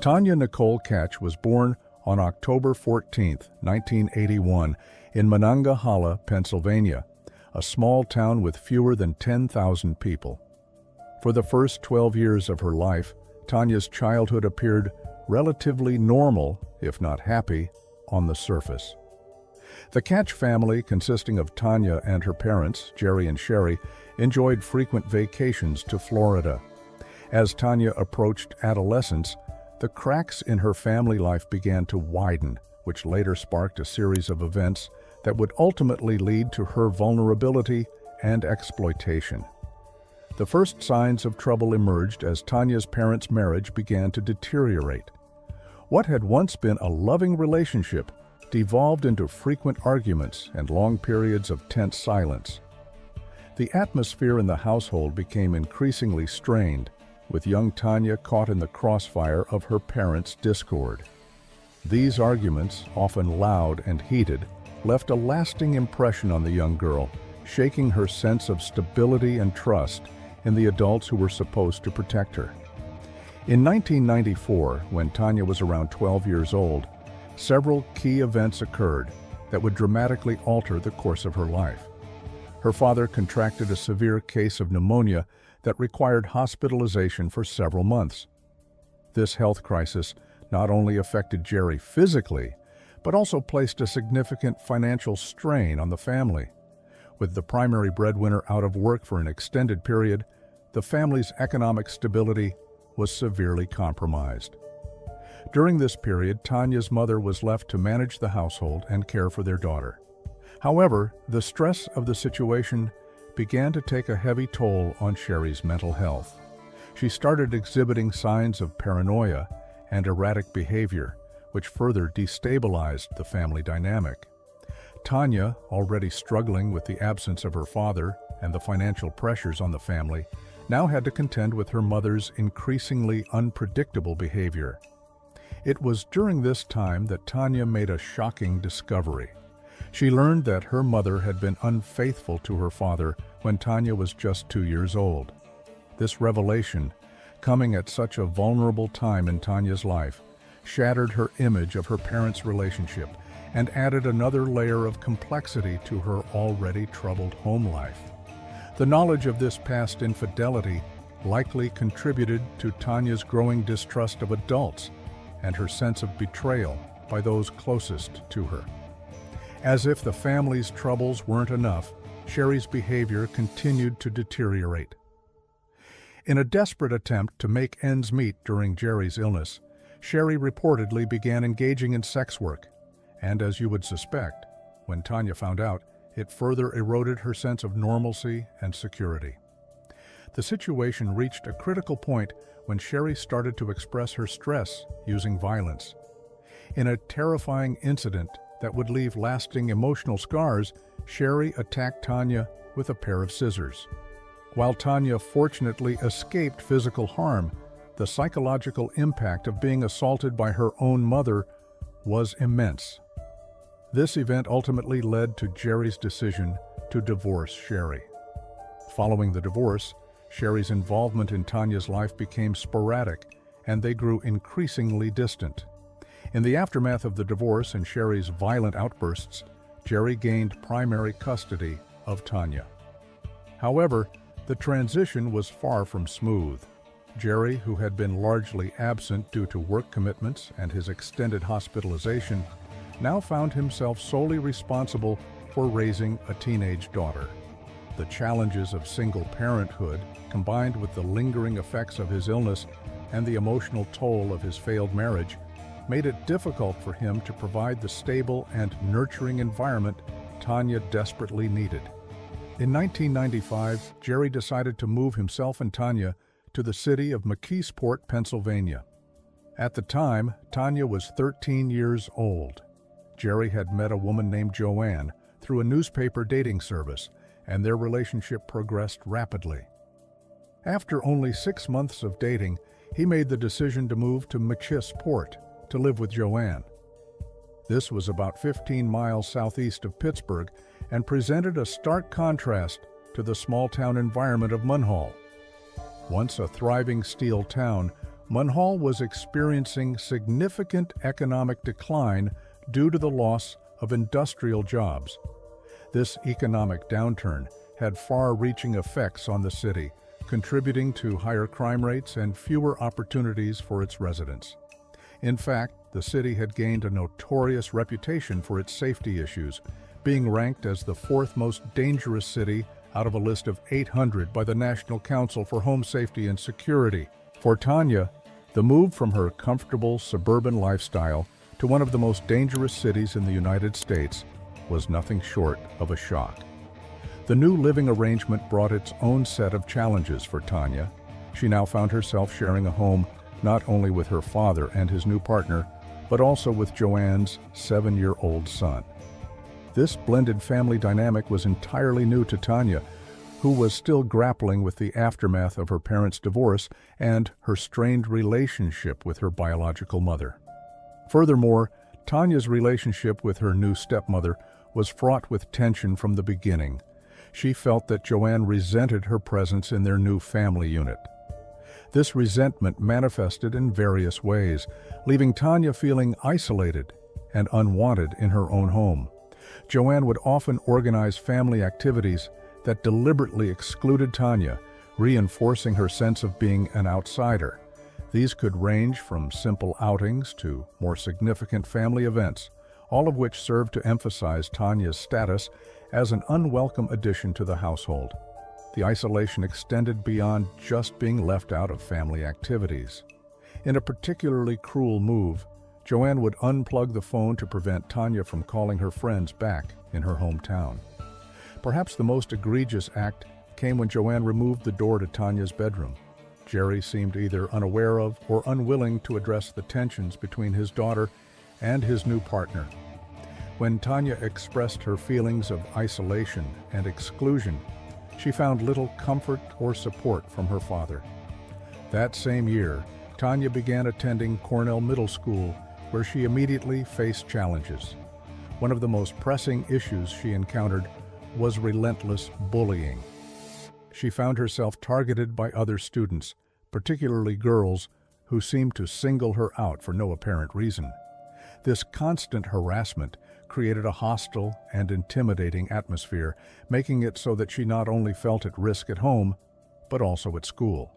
Tanya Nicole Catch was born on October 14, 1981, in Monongahela, Pennsylvania, a small town with fewer than 10,000 people. For the first 12 years of her life, Tanya's childhood appeared relatively normal, if not happy, on the surface. The Catch family, consisting of Tanya and her parents, Jerry and Sherry, enjoyed frequent vacations to Florida. As Tanya approached adolescence, the cracks in her family life began to widen, which later sparked a series of events that would ultimately lead to her vulnerability and exploitation. The first signs of trouble emerged as Tanya's parents' marriage began to deteriorate. What had once been a loving relationship devolved into frequent arguments and long periods of tense silence. The atmosphere in the household became increasingly strained, with young Tanya caught in the crossfire of her parents' discord. These arguments, often loud and heated, left a lasting impression on the young girl, shaking her sense of stability and trust in the adults who were supposed to protect her. In 1994, when Tanya was around 12 years old, several key events occurred that would dramatically alter the course of her life. Her father contracted a severe case of pneumonia that required hospitalization for several months. This health crisis not only affected Jerry physically, but also placed a significant financial strain on the family. With the primary breadwinner out of work for an extended period, the family's economic stability was severely compromised. During this period, Tanya's mother was left to manage the household and care for their daughter. However, the stress of the situation began to take a heavy toll on Sherry's mental health. She started exhibiting signs of paranoia and erratic behavior, which further destabilized the family dynamic. Tanya, already struggling with the absence of her father and the financial pressures on the family, now had to contend with her mother's increasingly unpredictable behavior. It was during this time that Tanya made a shocking discovery. She learned that her mother had been unfaithful to her father when Tanya was just 2 years old. This revelation, coming at such a vulnerable time in Tanya's life, shattered her image of her parents' relationship and added another layer of complexity to her already troubled home life. The knowledge of this past infidelity likely contributed to Tanya's growing distrust of adults and her sense of betrayal by those closest to her. As if the family's troubles weren't enough, Sherry's behavior continued to deteriorate. In a desperate attempt to make ends meet during Jerry's illness, Sherry reportedly began engaging in sex work, and as you would suspect, when Tanya found out, it further eroded her sense of normalcy and security. The situation reached a critical point when Sherry started to express her stress using violence. In a terrifying incident that would leave lasting emotional scars, Sherry attacked Tanya with a pair of scissors. While Tanya fortunately escaped physical harm, the psychological impact of being assaulted by her own mother was immense. This event ultimately led to Jerry's decision to divorce Sherry. Following the divorce, Sherry's involvement in Tanya's life became sporadic, and they grew increasingly distant. In the aftermath of the divorce and Sherry's violent outbursts, Jerry gained primary custody of Tanya. However, the transition was far from smooth. Jerry, who had been largely absent due to work commitments and his extended hospitalization, now found himself solely responsible for raising a teenage daughter. The challenges of single parenthood, combined with the lingering effects of his illness and the emotional toll of his failed marriage, made it difficult for him to provide the stable and nurturing environment Tanya desperately needed. In 1995, Jerry decided to move himself and Tanya to the city of McKeesport, Pennsylvania. At the time, Tanya was 13 years old. Jerry had met a woman named Joanne through a newspaper dating service, and their relationship progressed rapidly. After only 6 months of dating, he made the decision to move to McKeesport to live with Joanne. This was about 15 miles southeast of Pittsburgh and presented a stark contrast to the small-town environment of Munhall. Once a thriving steel town, Munhall was experiencing significant economic decline due to the loss of industrial jobs. This economic downturn had far-reaching effects on the city, contributing to higher crime rates and fewer opportunities for its residents. In fact, the city had gained a notorious reputation for its safety issues, being ranked as the fourth most dangerous city out of a list of 800 by the National Council for Home Safety and Security. For Tanya, the move from her comfortable suburban lifestyle to one of the most dangerous cities in the United States was nothing short of a shock. The new living arrangement brought its own set of challenges for Tanya. She now found herself sharing a home not only with her father and his new partner, but also with Joanne's 7-year-old son. This blended family dynamic was entirely new to Tanya, who was still grappling with the aftermath of her parents' divorce and her strained relationship with her biological mother. Furthermore, Tanya's relationship with her new stepmother was fraught with tension from the beginning. She felt that Joanne resented her presence in their new family unit. This resentment manifested in various ways, leaving Tanya feeling isolated and unwanted in her own home. Joanne would often organize family activities that deliberately excluded Tanya, reinforcing her sense of being an outsider. These could range from simple outings to more significant family events, all of which served to emphasize Tanya's status as an unwelcome addition to the household. The isolation extended beyond just being left out of family activities. In a particularly cruel move, Joanne would unplug the phone to prevent Tanya from calling her friends back in her hometown. Perhaps the most egregious act came when Joanne removed the door to Tanya's bedroom. Jerry seemed either unaware of or unwilling to address the tensions between his daughter and his new partner. When Tanya expressed her feelings of isolation and exclusion, she found little comfort or support from her father. That same year, Tanya began attending Cornell Middle School, where she immediately faced challenges. One of the most pressing issues she encountered was relentless bullying. She found herself targeted by other students, particularly girls, who seemed to single her out for no apparent reason. This constant harassment created a hostile and intimidating atmosphere, making it so that she not only felt at risk at home, but also at school.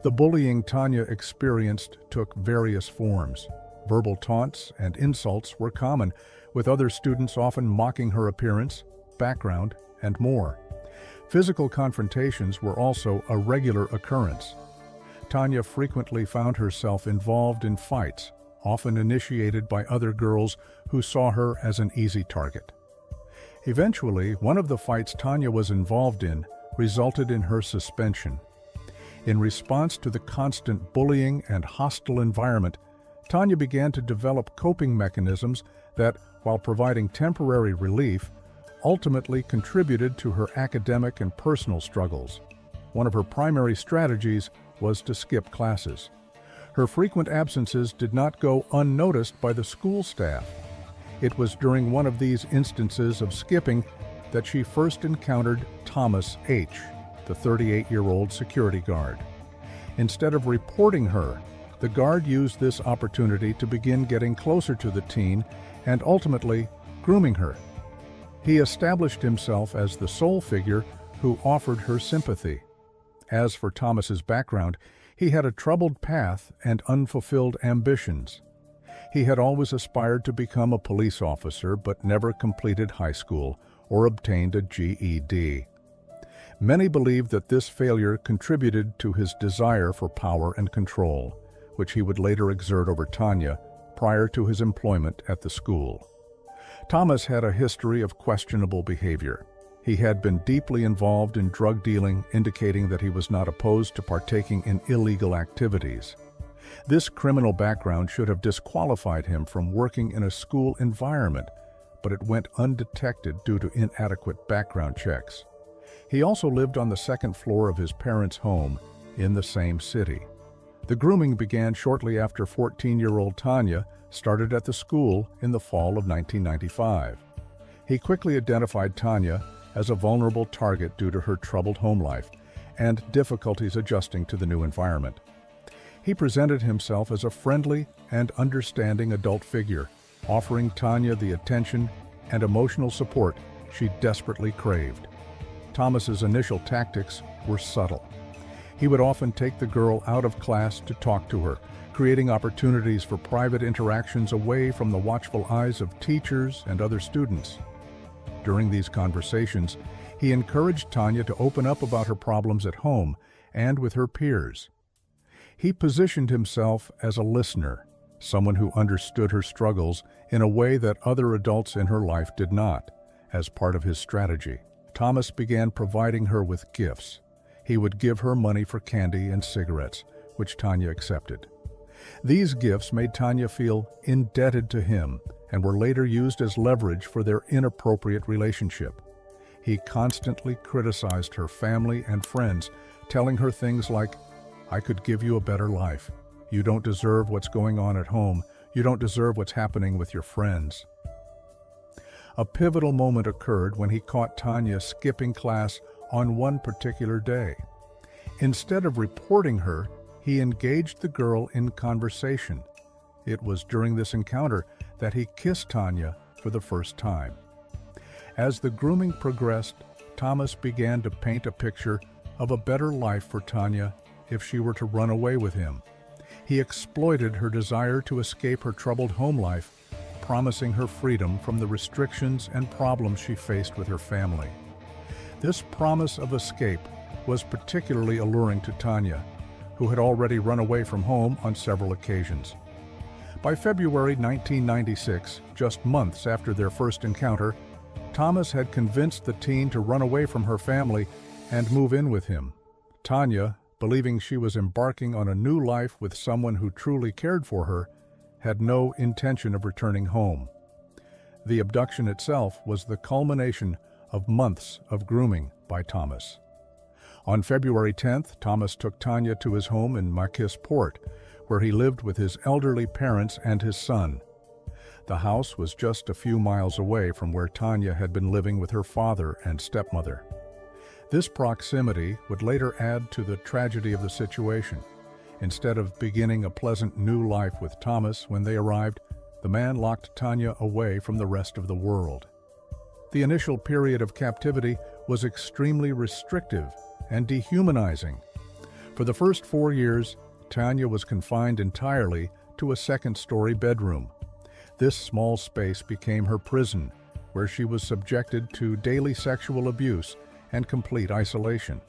The bullying Tanya experienced took various forms. Verbal taunts and insults were common, with other students often mocking her appearance, background, and more. Physical confrontations were also a regular occurrence. Tanya frequently found herself involved in fights, often initiated by other girls who saw her as an easy target. Eventually, one of the fights Tanya was involved in resulted in her suspension. In response to the constant bullying and hostile environment, Tanya began to develop coping mechanisms that, while providing temporary relief, ultimately contributed to her academic and personal struggles. One of her primary strategies was to skip classes. Her frequent absences did not go unnoticed by the school staff. It was during one of these instances of skipping that she first encountered Thomas H., the 38-year-old security guard. Instead of reporting her, the guard used this opportunity to begin getting closer to the teen and ultimately grooming her. He established himself as the sole figure who offered her sympathy. As for Thomas's background, he had a troubled path and unfulfilled ambitions. He had always aspired to become a police officer but never completed high school or obtained a GED. Many believed that this failure contributed to his desire for power and control, which he would later exert over Tanya prior to his employment at the school. Thomas had a history of questionable behavior. He had been deeply involved in drug dealing, indicating that he was not opposed to partaking in illegal activities. This criminal background should have disqualified him from working in a school environment, but it went undetected due to inadequate background checks. He also lived on the second floor of his parents' home in the same city. The grooming began shortly after 14-year-old Tanya started at the school in the fall of 1995. He quickly identified Tanya as a vulnerable target due to her troubled home life and difficulties adjusting to the new environment. He presented himself as a friendly and understanding adult figure, offering Tanya the attention and emotional support she desperately craved. Thomas's initial tactics were subtle. He would often take the girl out of class to talk to her, creating opportunities for private interactions away from the watchful eyes of teachers and other students. During these conversations, he encouraged Tanya to open up about her problems at home and with her peers. He positioned himself as a listener, someone who understood her struggles in a way that other adults in her life did not. As part of his strategy, Thomas began providing her with gifts. He would give her money for candy and cigarettes, which Tanya accepted. These gifts made Tanya feel indebted to him and were later used as leverage for their inappropriate relationship. He constantly criticized her family and friends, telling her things like, "I could give you a better life. You don't deserve what's going on at home. You don't deserve what's happening with your friends." A pivotal moment occurred when he caught Tanya skipping class on one particular day. Instead of reporting her, he engaged the girl in conversation. It was during this encounter that he kissed Tanya for the first time. As the grooming progressed, Thomas began to paint a picture of a better life for Tanya if she were to run away with him. He exploited her desire to escape her troubled home life, promising her freedom from the restrictions and problems she faced with her family. This promise of escape was particularly alluring to Tanya, who had already run away from home on several occasions. By February 1996, just months after their first encounter, Thomas had convinced the teen to run away from her family and move in with him. Tanya, believing she was embarking on a new life with someone who truly cared for her, had no intention of returning home. The abduction itself was the culmination of months of grooming by Thomas. On February 10th, Thomas took Tanya to his home in Marquis Port, where he lived with his elderly parents and his son. The house was just a few miles away from where Tanya had been living with her father and stepmother. This proximity would later add to the tragedy of the situation. Instead of beginning a pleasant new life with Thomas when they arrived, the man locked Tanya away from the rest of the world. The initial period of captivity was extremely restrictive and dehumanizing. For the first 4 years, Tanya was confined entirely to a second-story bedroom. This small space became her prison, where she was subjected to daily sexual abuse and complete isolation.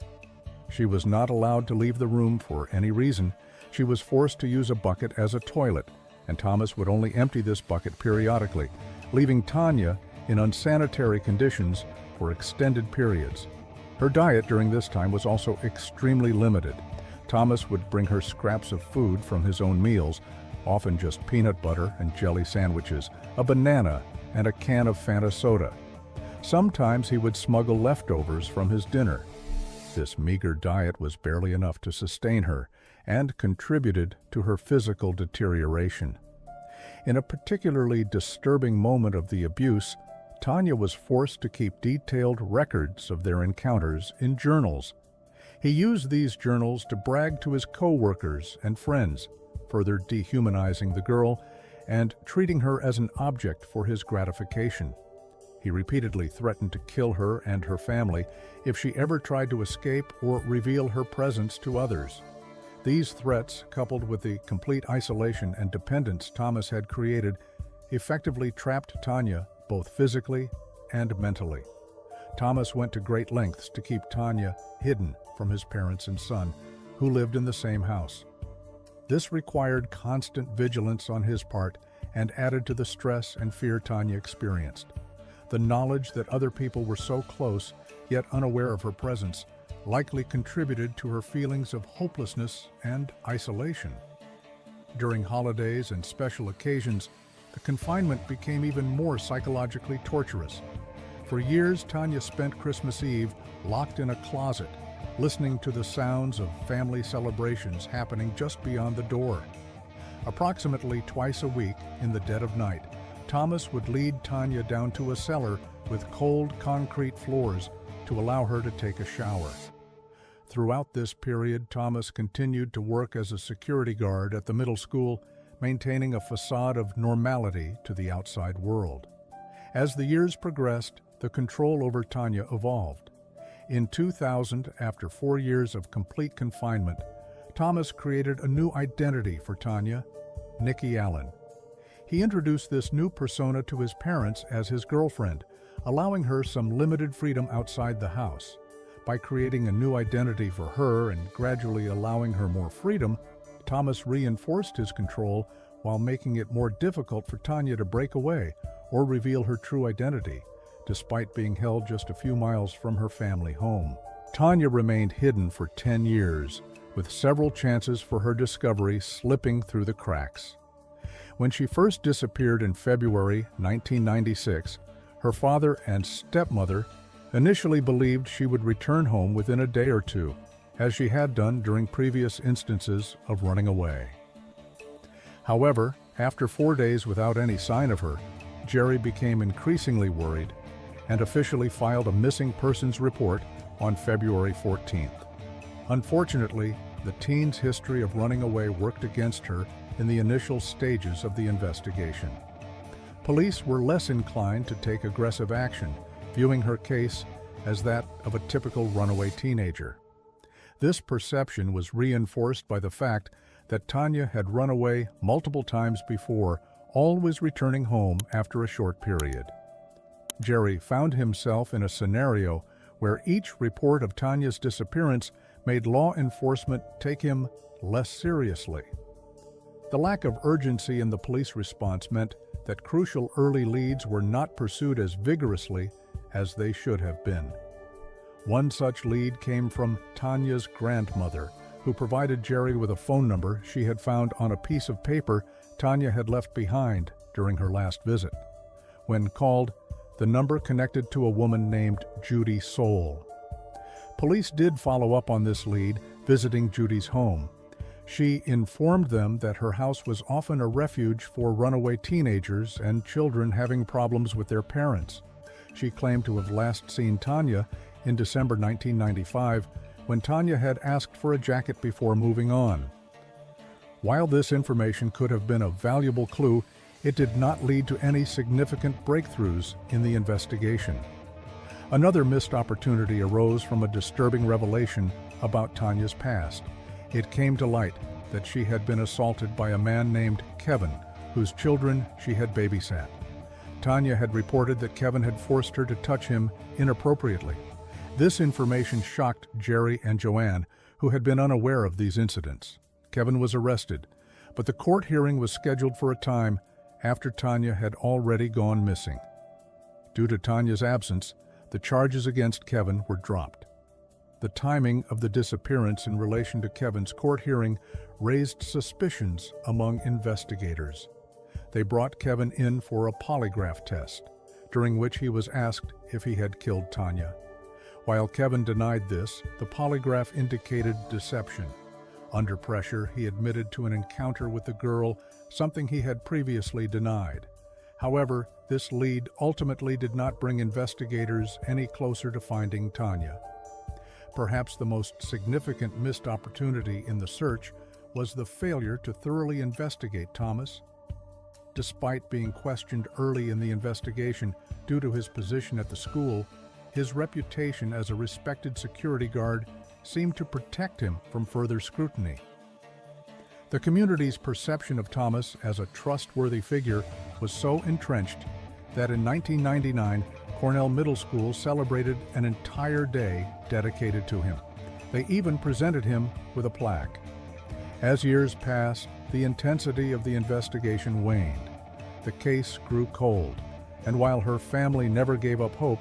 She was not allowed to leave the room for any reason. She was forced to use a bucket as a toilet, and Thomas would only empty this bucket periodically, leaving Tanya in unsanitary conditions for extended periods. Her diet during this time was also extremely limited. Thomas would bring her scraps of food from his own meals, often just peanut butter and jelly sandwiches, a banana, and a can of Fanta soda. Sometimes he would smuggle leftovers from his dinner. This meager diet was barely enough to sustain her and contributed to her physical deterioration. In a particularly disturbing moment of the abuse, Tanya was forced to keep detailed records of their encounters in journals. He used these journals to brag to his co-workers and friends, further dehumanizing the girl and treating her as an object for his gratification. He repeatedly threatened to kill her and her family if she ever tried to escape or reveal her presence to others. These threats, coupled with the complete isolation and dependence Thomas had created, effectively trapped Tanya both physically and mentally. Thomas went to great lengths to keep Tanya hidden from his parents and son, who lived in the same house. This required constant vigilance on his part and added to the stress and fear Tanya experienced. The knowledge that other people were so close, yet unaware of her presence, likely contributed to her feelings of hopelessness and isolation. During holidays and special occasions, the confinement became even more psychologically torturous. For years, Tanya spent Christmas Eve locked in a closet, listening to the sounds of family celebrations happening just beyond the door. Approximately twice a week, in the dead of night, Thomas would lead Tanya down to a cellar with cold concrete floors to allow her to take a shower. Throughout this period, Thomas continued to work as a security guard at the middle school, maintaining a facade of normality to the outside world. As the years progressed, the control over Tanya evolved. In 2000, after 4 years of complete confinement, Thomas created a new identity for Tanya, Nikki Allen. He introduced this new persona to his parents as his girlfriend, allowing her some limited freedom outside the house. By creating a new identity for her and gradually allowing her more freedom, Thomas reinforced his control while making it more difficult for Tanya to break away or reveal her true identity, despite being held just a few miles from her family home. Tanya remained hidden for 10 years, with several chances for her discovery slipping through the cracks. When she first disappeared in February 1996, her father and stepmother initially believed she would return home within a day or two, as she had done during previous instances of running away. However, after 4 days without any sign of her, Jerry became increasingly worried and officially filed a missing persons report on February 14th. Unfortunately, the teen's history of running away worked against her in the initial stages of the investigation. Police were less inclined to take aggressive action, viewing her case as that of a typical runaway teenager. This perception was reinforced by the fact that Tanya had run away multiple times before, always returning home after a short period. Jerry found himself in a scenario where each report of Tanya's disappearance made law enforcement take him less seriously. The lack of urgency in the police response meant that crucial early leads were not pursued as vigorously as they should have been. One such lead came from Tanya's grandmother, who provided Jerry with a phone number she had found on a piece of paper Tanya had left behind during her last visit. When called, the number connected to a woman named Judy Soule. Police did follow up on this lead, visiting Judy's home. She informed them that her house was often a refuge for runaway teenagers and children having problems with their parents. She claimed to have last seen Tanya in December 1995, when Tanya had asked for a jacket before moving on. While this information could have been a valuable clue, it did not lead to any significant breakthroughs in the investigation. Another missed opportunity arose from a disturbing revelation about Tanya's past. It came to light that she had been assaulted by a man named Kevin, whose children she had babysat. Tanya had reported that Kevin had forced her to touch him inappropriately. This information shocked Jerry and Joanne, who had been unaware of these incidents. Kevin was arrested, but the court hearing was scheduled for a time after Tanya had already gone missing. Due to Tanya's absence, the charges against Kevin were dropped. The timing of the disappearance in relation to Kevin's court hearing raised suspicions among investigators. They brought Kevin in for a polygraph test, during which he was asked if he had killed Tanya. While Kevin denied this, the polygraph indicated deception. Under pressure, he admitted to an encounter with the girl, something he had previously denied. However, this lead ultimately did not bring investigators any closer to finding Tanya. Perhaps the most significant missed opportunity in the search was the failure to thoroughly investigate Thomas. Despite being questioned early in the investigation due to his position at the school, his reputation as a respected security guard seemed to protect him from further scrutiny. The community's perception of Thomas as a trustworthy figure was so entrenched that in 1999, Cornell Middle School celebrated an entire day dedicated to him. They even presented him with a plaque. As years passed, the intensity of the investigation waned. The case grew cold, and while her family never gave up hope,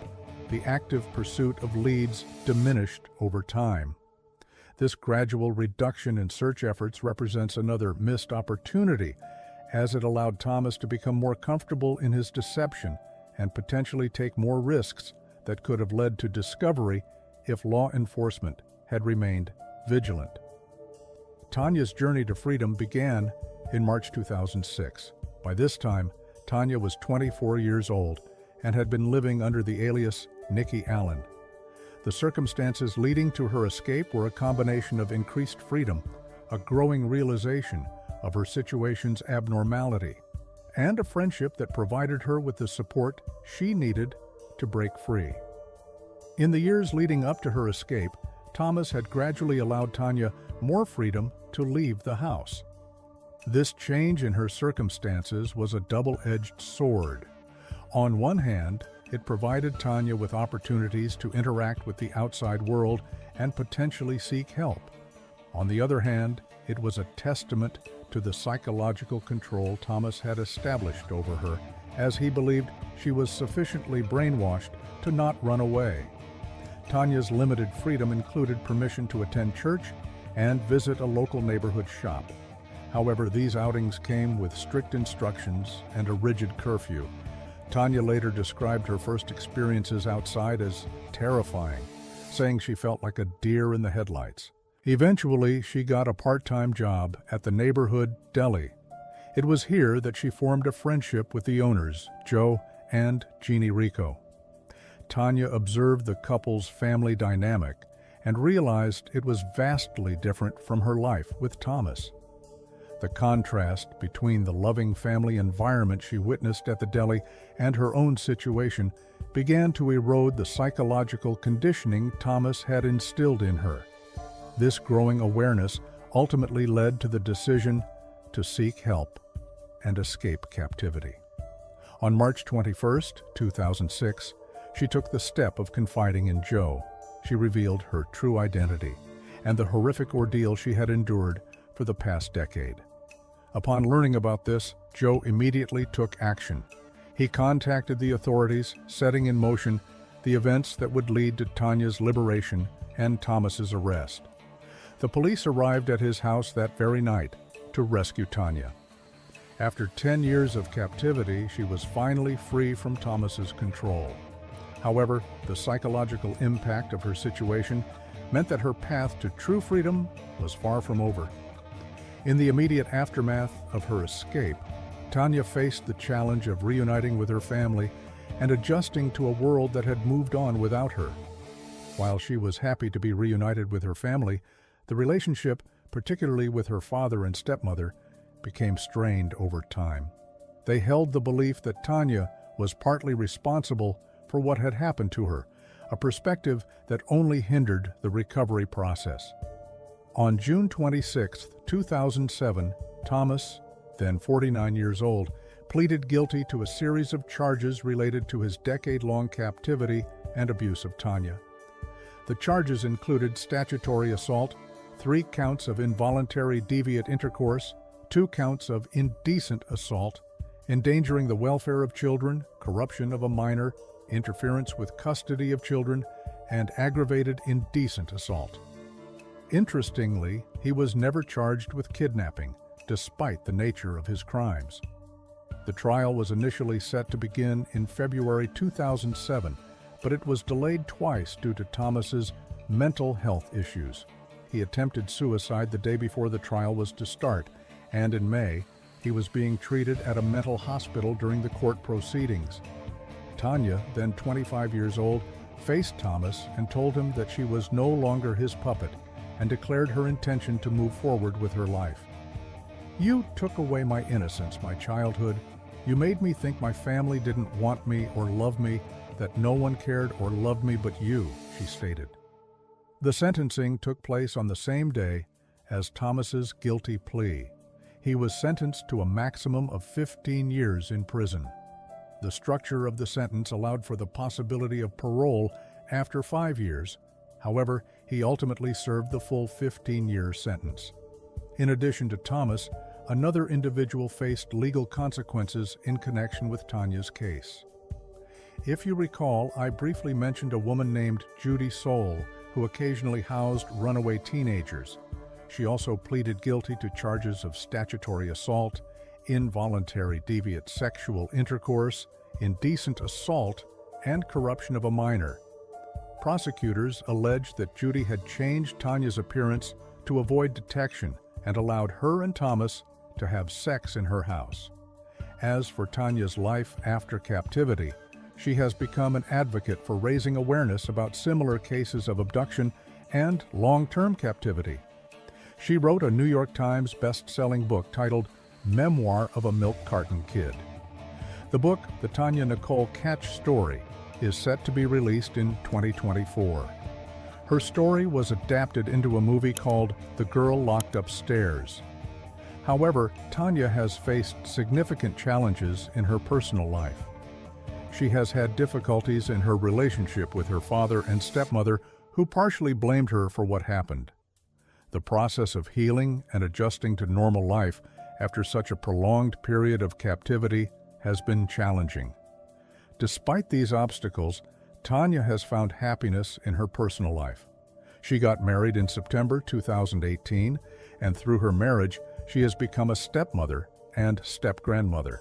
the active pursuit of leads diminished over time. This gradual reduction in search efforts represents another missed opportunity, as it allowed Thomas to become more comfortable in his deception and potentially take more risks that could have led to discovery if law enforcement had remained vigilant. Tanya's journey to freedom began in March 2006. By this time, Tanya was 24 years old and had been living under the alias Nikki Allen. The circumstances leading to her escape were a combination of increased freedom, a growing realization of her situation's abnormality, and a friendship that provided her with the support she needed to break free. In the years leading up to her escape, Thomas had gradually allowed Tanya more freedom to leave the house. This change in her circumstances was a double-edged sword. On one hand, it provided Tanya with opportunities to interact with the outside world and potentially seek help. On the other hand, it was a testament to the psychological control Thomas had established over her, as he believed she was sufficiently brainwashed to not run away. Tanya's limited freedom included permission to attend church and visit a local neighborhood shop. However, these outings came with strict instructions and a rigid curfew. Tanya later described her first experiences outside as terrifying, saying she felt like a deer in the headlights. Eventually, she got a part-time job at the neighborhood deli. It was here that she formed a friendship with the owners, Joe and Jeannie Rico. Tanya observed the couple's family dynamic and realized it was vastly different from her life with Thomas. The contrast between the loving family environment she witnessed at the deli and her own situation began to erode the psychological conditioning Thomas had instilled in her. This growing awareness ultimately led to the decision to seek help and escape captivity. On March 21, 2006, she took the step of confiding in Joe. She revealed her true identity and the horrific ordeal she had endured for the past decade. Upon learning about this, Joe immediately took action. He contacted the authorities, setting in motion the events that would lead to Tanya's liberation and Thomas's arrest. The police arrived at his house that very night to rescue Tanya. After 10 years of captivity, she was finally free from Thomas's control. However, the psychological impact of her situation meant that her path to true freedom was far from over. In the immediate aftermath of her escape, Tanya faced the challenge of reuniting with her family and adjusting to a world that had moved on without her. While she was happy to be reunited with her family, the relationship, particularly with her father and stepmother, became strained over time. They held the belief that Tanya was partly responsible for what had happened to her, a perspective that only hindered the recovery process. On June 26, 2007, Thomas, then 49 years old, pleaded guilty to a series of charges related to his decade-long captivity and abuse of Tanya. The charges included statutory assault, 3 counts of involuntary deviant intercourse, 2 counts of indecent assault, endangering the welfare of children, corruption of a minor, interference with custody of children, and aggravated indecent assault. Interestingly, he was never charged with kidnapping, despite the nature of his crimes. The trial was initially set to begin in February 2007, but it was delayed twice due to Thomas's mental health issues. He attempted suicide the day before the trial was to start, and in May, he was being treated at a mental hospital during the court proceedings. Tanya, then 25 years old, faced Thomas and told him that she was no longer his puppet and declared her intention to move forward with her life. "You took away my innocence, my childhood. You made me think my family didn't want me or love me, that no one cared or loved me but you," she stated. The sentencing took place on the same day as Thomas's guilty plea. He was sentenced to a maximum of 15 years in prison. The structure of the sentence allowed for the possibility of parole after 5 years. However, he ultimately served the full 15-year sentence. In addition to Thomas, another individual faced legal consequences in connection with Tanya's case. If you recall, I briefly mentioned a woman named Judy Soul, who occasionally housed runaway teenagers. She also pleaded guilty to charges of statutory assault, involuntary deviant sexual intercourse, indecent assault, and corruption of a minor. Prosecutors alleged that Judy had changed Tanya's appearance to avoid detection and allowed her and Thomas to have sex in her house. As for Tanya's life after captivity, She has become an advocate for raising awareness about similar cases of abduction and long-term captivity. She wrote a New York Times best-selling book titled Memoir of a Milk Carton Kid. The book, The Tanya Nicole Catch Story, is set to be released in 2024. Her story was adapted into a movie called The Girl Locked Upstairs. However, Tanya has faced significant challenges in her personal life. She has had difficulties in her relationship with her father and stepmother, who partially blamed her for what happened. The process of healing and adjusting to normal life after such a prolonged period of captivity has been challenging. Despite these obstacles, Tanya has found happiness in her personal life. She got married in September 2018, and through her marriage, she has become a stepmother and step-grandmother.